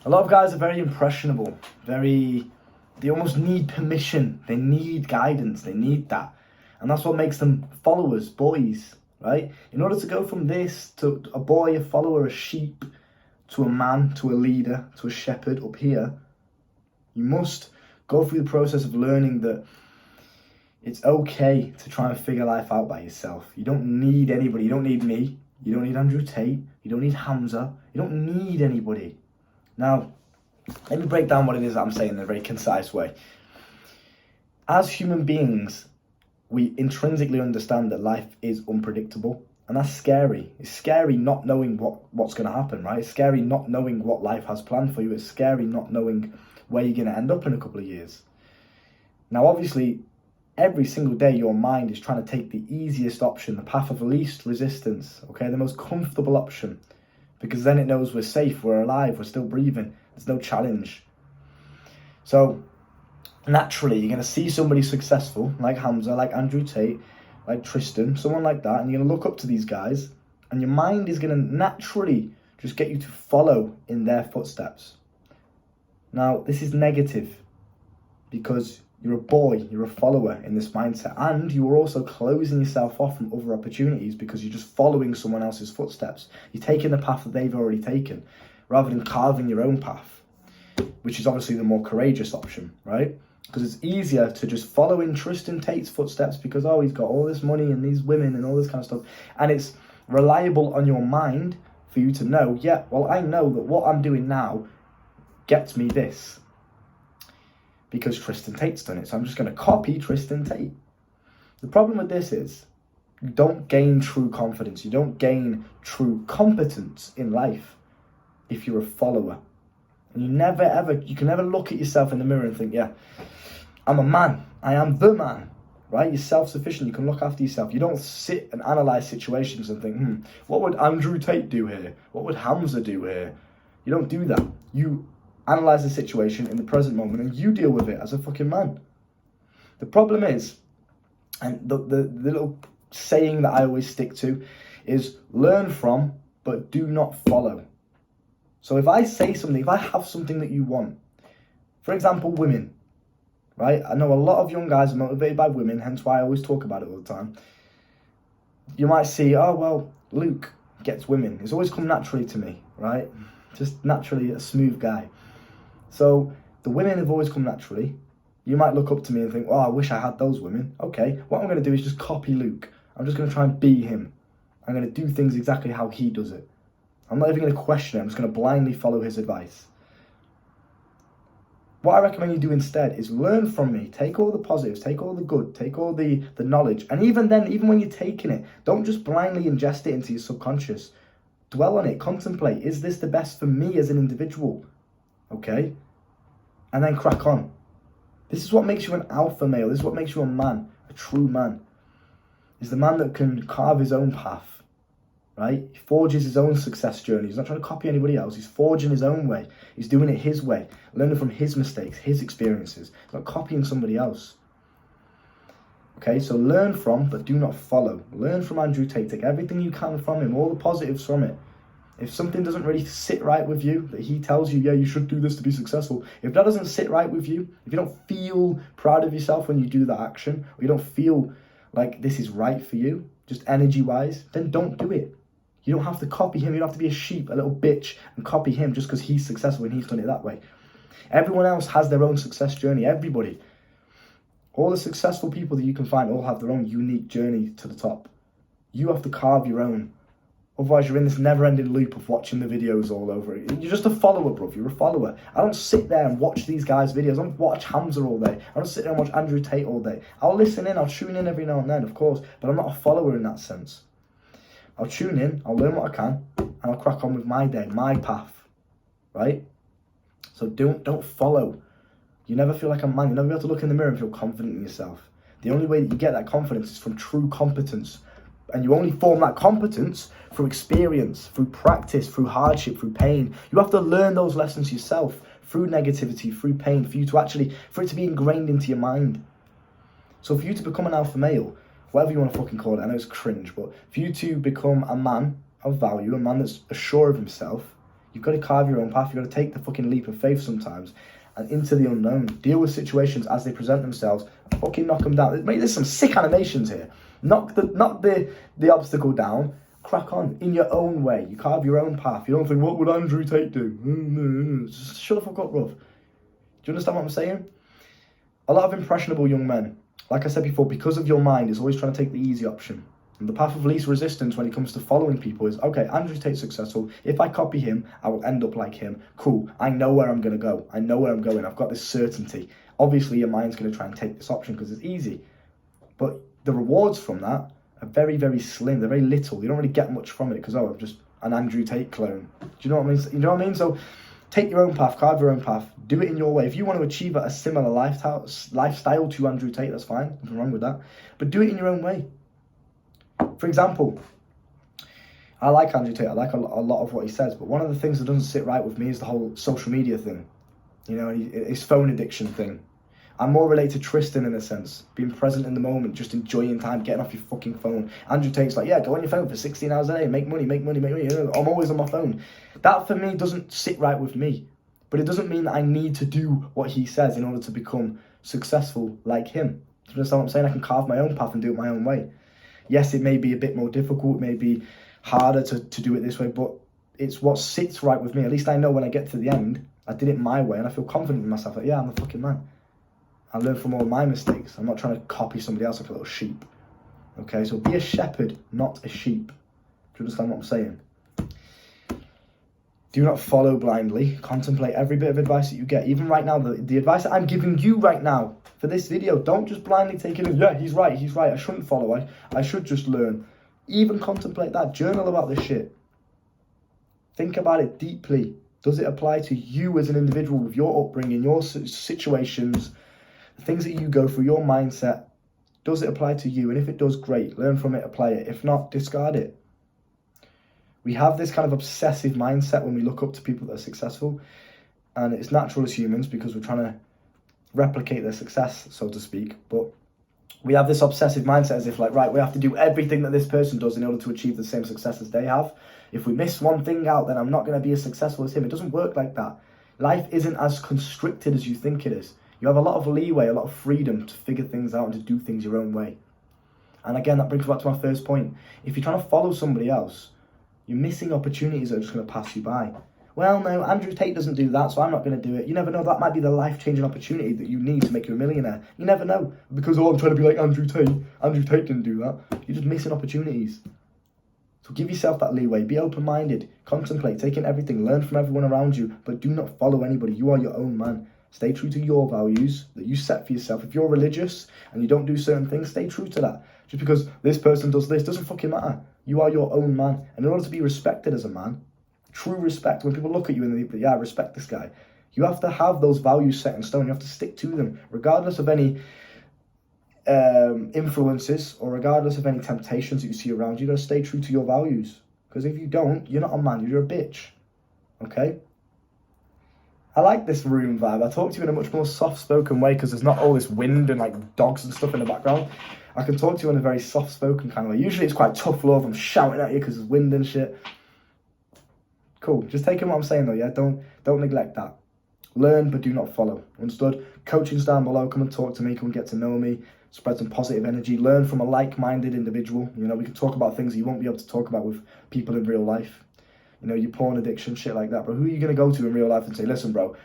A lot of guys are very impressionable, they almost need permission, they need guidance, they need that. And that's what makes them followers, boys, right? In order to go from this to a boy, a follower, a sheep, to a man, to a leader, to a shepherd up here, you must go through the process of learning that it's okay to try and figure life out by yourself. You don't need anybody. You don't need me. You don't need Andrew Tate. You don't need Hamza. You don't need anybody. Now, let me break down what it is I'm saying in a very concise way. As human beings, we intrinsically understand that life is unpredictable. And that's scary. It's scary not knowing what's going to happen, right? It's scary not knowing what life has planned for you. It's scary not knowing where you're going to end up in a couple of years. Now, obviously, every single day your mind is trying to take the easiest option, the path of least resistance, okay? The most comfortable option. Because then it knows we're safe, we're alive, we're still breathing. There's no challenge. So, naturally, you're going to see somebody successful, like Hamza, like Andrew Tate, like Tristan, someone like that, and you're going to look up to these guys, and your mind is going to naturally just get you to follow in their footsteps. Now, this is negative, because you're a boy, you're a follower in this mindset, and you are also closing yourself off from other opportunities because you're just following someone else's footsteps. You're taking the path that they've already taken, rather than carving your own path, which is obviously the more courageous option, right? Because it's easier to just follow in Tristan Tate's footsteps because, oh, he's got all this money and these women and all this kind of stuff. And it's reliable on your mind for you to know, yeah, well, I know that what I'm doing now gets me this because Tristan Tate's done it. So I'm just going to copy Tristan Tate. The problem with this is you don't gain true confidence. You don't gain true competence in life if you're a follower. And you can never look at yourself in the mirror and think, yeah, I'm a man. I am the man, right? You're self-sufficient. You can look after yourself. You don't sit and analyze situations and think, what would Andrew Tate do here? What would Hamza do here? You don't do that. You analyze the situation in the present moment and you deal with it as a fucking man. The problem is, and the little saying that I always stick to is learn from, but do not follow. So if I say something, if I have something that you want, for example, women, right? I know a lot of young guys are motivated by women, hence why I always talk about it all the time. You might see, oh, well, Luke gets women. It's always come naturally to me, right? Just naturally a smooth guy. So the women have always come naturally. You might look up to me and think, oh, I wish I had those women. Okay, what I'm going to do is just copy Luke. I'm just going to try and be him. I'm going to do things exactly how he does it. I'm not even going to question it. I'm just going to blindly follow his advice. What I recommend you do instead is learn from me. Take all the positives, take all the good, take all the knowledge. And even then, even when you're taking it, don't just blindly ingest it into your subconscious. Dwell on it, contemplate. Is this the best for me as an individual? Okay? And then crack on. This is what makes you an alpha male. This is what makes you a man, a true man. Is the man that can carve his own path. Right? He forges his own success journey. He's not trying to copy anybody else. He's forging his own way. He's doing it his way. Learning from his mistakes, his experiences. He's not copying somebody else. Okay, so learn from, but do not follow. Learn from Andrew Tate. Take everything you can from him, all the positives from it. If something doesn't really sit right with you, that he tells you, yeah, you should do this to be successful. If that doesn't sit right with you, if you don't feel proud of yourself when you do that action, or you don't feel like this is right for you, just energy-wise, then don't do it. You don't have to copy him. You don't have to be a sheep, a little bitch, and copy him just because he's successful and he's done it that way. Everyone else has their own success journey. Everybody. All the successful people that you can find all have their own unique journey to the top. You have to carve your own. Otherwise, you're in this never-ending loop of watching the videos all over. You're just a follower, bruv. You're a follower. I don't sit there and watch these guys' videos. I don't watch Hamza all day. I don't sit there and watch Andrew Tate all day. I'll listen in. I'll tune in every now and then, of course. But I'm not a follower in that sense. I'll tune in, I'll learn what I can, and I'll crack on with my day, my path, right? So don't follow. You never feel like a man. You never be able to look in the mirror and feel confident in yourself. The only way that you get that confidence is from true competence. And you only form that competence through experience, through practice, through hardship, through pain. You have to learn those lessons yourself, through negativity, through pain, for it to be ingrained into your mind. So for you to become an alpha male, whatever you want to fucking call it, I know it's cringe, but for you to become a man of value, a man that's assured of himself, You've got to carve your own path. You've got to take the fucking leap of faith sometimes and into the unknown. Deal with situations as they present themselves. Fucking knock them down. Mate, there's some sick animations here. Knock the obstacle down. Crack on in your own way. You carve your own path. You don't think, what would Andrew Tate do? Just shut the fuck up, bruv. Do you understand what I'm saying? A lot of impressionable young men, like I said before, because of your mind, is always trying to take the easy option. And the path of least resistance when it comes to following people is, okay, Andrew Tate's successful. If I copy him, I will end up like him. Cool. I know where I'm going to go. I know where I'm going. I've got this certainty. Obviously, your mind's going to try and take this option because it's easy. But the rewards from that are very, very slim. They're very little. You don't really get much from it because, oh, I'm just an Andrew Tate clone. Do you know what I mean? You know what I mean? So take your own path, carve your own path, do it in your way. If you want to achieve a similar lifestyle to Andrew Tate, that's fine. Nothing wrong with that. But do it in your own way. For example, I like Andrew Tate. I like a lot of what he says. But one of the things that doesn't sit right with me is the whole social media thing. You know, his phone addiction thing. I'm more related to Tristan in a sense. Being present in the moment, just enjoying time, getting off your fucking phone. Andrew Tate's like, yeah, go on your phone for 16 hours a day, make money. I'm always on my phone. That for me doesn't sit right with me. But it doesn't mean that I need to do what he says in order to become successful like him. Do you understand what I'm saying? I can carve my own path and do it my own way. Yes, it may be a bit more difficult, it may be harder to do it this way, but it's what sits right with me. At least I know when I get to the end, I did it my way and I feel confident in myself. Like, yeah, I'm the fucking man. I learn from all my mistakes. I'm not trying to copy somebody else like a little sheep. Okay, so be a shepherd, not a sheep. Do you understand what I'm saying? Do not follow blindly. Contemplate every bit of advice that you get. Even right now, the advice that I'm giving you right now for this video, don't just blindly take it as, yeah, he's right. I shouldn't follow. I should just learn. Even contemplate that. Journal about this shit. Think about it deeply. Does it apply to you as an individual with your upbringing, your situations, the things that you go through, your mindset? Does it apply to you? And if it does, great. Learn from it, apply it. If not, discard it. We have this kind of obsessive mindset when we look up to people that are successful. And it's natural as humans because we're trying to replicate their success, so to speak. But we have this obsessive mindset as if like, right, we have to do everything that this person does in order to achieve the same success as they have. If we miss one thing out, then I'm not going to be as successful as him. It doesn't work like that. Life isn't as constricted as you think it is. You have a lot of leeway, a lot of freedom to figure things out and to do things your own way. And again, that brings me back to my first point. If you're trying to follow somebody else, you're missing opportunities that are just going to pass you by. Well, no, Andrew Tate doesn't do that, so I'm not going to do it. You never know, that might be the life-changing opportunity that you need to make you a millionaire. You never know. Because, oh, I'm trying to be like Andrew Tate. Andrew Tate didn't do that. You're just missing opportunities. So give yourself that leeway. Be open-minded. Contemplate, take in everything. Learn from everyone around you. But do not follow anybody. You are your own man. Stay true to your values that you set for yourself. If you're religious and you don't do certain things, stay true to that. Just because this person does this doesn't fucking matter. You are your own man. And in order to be respected as a man, true respect, when people look at you and they think, yeah, I respect this guy, you have to have those values set in stone. You have to stick to them, regardless of any influences or regardless of any temptations that you see around you. You got to stay true to your values. Because if you don't, you're not a man, you're a bitch. Okay? I like this room vibe. I talk to you in a much more soft-spoken way because there's not all this wind and like dogs and stuff in the background. I can talk to you in a very soft-spoken kind of way. Usually it's quite tough love. I'm shouting at you because there's wind and shit. Cool. Just take in what I'm saying though, yeah? Don't neglect that. Learn, but do not follow. Understood? Coaching's down below. Come and talk to me. Come and get to know me. Spread some positive energy. Learn from a like-minded individual. You know, we can talk about things that you won't be able to talk about with people in real life. You know, your porn addiction, shit like that, bro. Who are you going to go to in real life and say, listen, bro,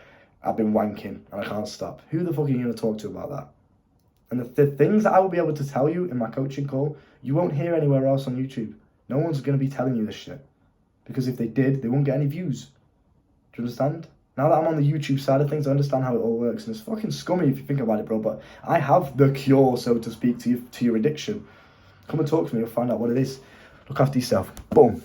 I've been wanking and I can't stop? Who the fuck are you going to talk to about that? And the things that I will be able to tell you in my coaching call, you won't hear anywhere else on YouTube. No one's going to be telling you this shit. Because if they did, they won't get any views. Do you understand? Now that I'm on the YouTube side of things, I understand how it all works. And it's fucking scummy if you think about it, bro. But I have the cure, so to speak, to your addiction. Come and talk to me. You'll find out what it is. Look after yourself. Boom.